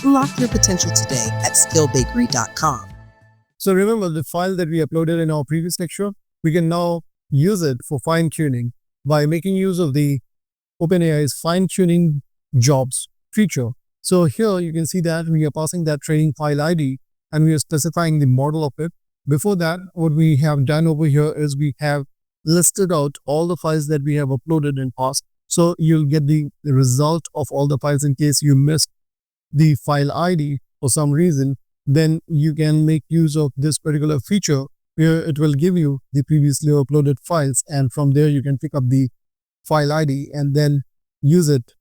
Unlock your potential today at skillbakery.com. So remember the file that we uploaded in our previous lecture, we can now use it for fine tuning by making use of the OpenAI's fine tuning jobs feature. So here you can see that we are passing that training file ID and we are specifying the model of it. Before that, what we have done over here is we have listed out all the files that we have uploaded in past. So you'll get the result of all the files in case you missed the file ID for some reason. Then you can make use of this particular feature where it will give you the previously uploaded files, and from there you can pick up the file ID and then use it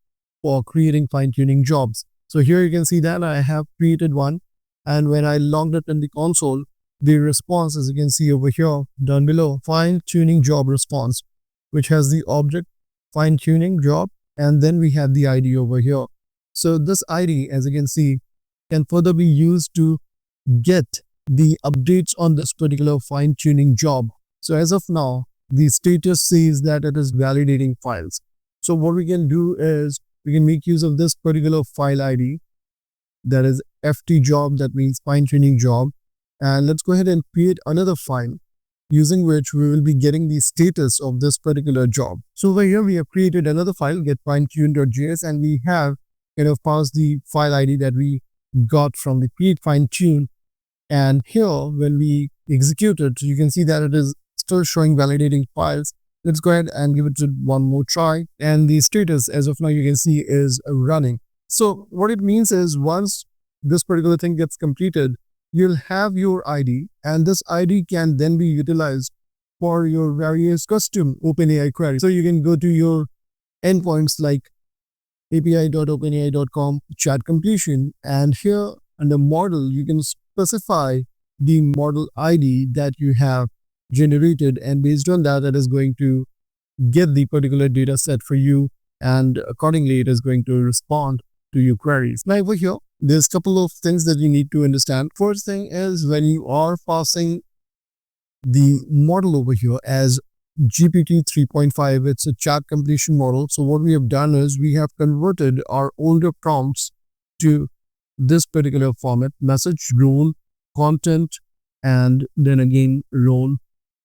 for creating fine-tuning jobs. So here you can see that I have created one, and when I logged it in the console, the response, as you can see over here down below, fine-tuning job response, which has the object fine-tuning job, and then we have the ID over here. So this ID, as you can see, can further be used to get the updates on this particular fine-tuning job. So as of now, the status says that it is validating files. So what we can do is we can make use of this particular file ID, that is FT job, that means fine-tuning job. And let's go ahead and create another file using which we will be getting the status of this particular job. So over here we have created another file, getFineTune.js, and we have passed the file ID that we got from the create fine tune. And here when we execute it, you can see that it is still showing validating files. Let's go ahead and give it one more try, and the status as of now you can see is running. So what it means is once this particular thing gets completed, you'll have your ID, and this ID can then be utilized for your various custom OpenAI queries. So you can go to your endpoints like api.openai.com chat completion, and here under model you can specify the model ID that you have generated, and based on that it is going to get the particular data set for you, and accordingly it is going to respond to your queries. Now over here there's a couple of things that you need to understand. First thing is when you are passing the model over here as GPT 3.5, it's a chat completion model. So what we have done is we have converted our older prompts to this particular format: message, role, content, and then again role.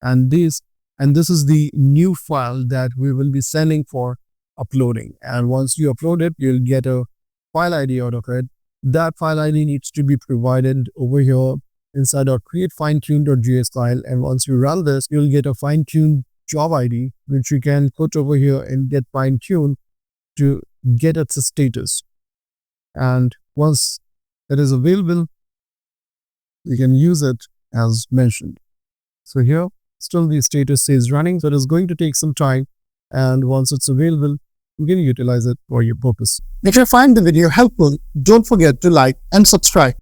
And this is the new file that we will be sending for uploading. And once you upload it, you'll get a file ID out of it. That file ID needs to be provided over here inside our create fine-tune.js file. And once you run this, you'll get a fine-tune job ID, which you can put over here and get fine-tuned to get its status. And once it is available, you can use it as mentioned. So here, still the status says running, so it is going to take some time. And once it's available, you can utilize it for your purpose. If you find the video helpful, don't forget to like and subscribe.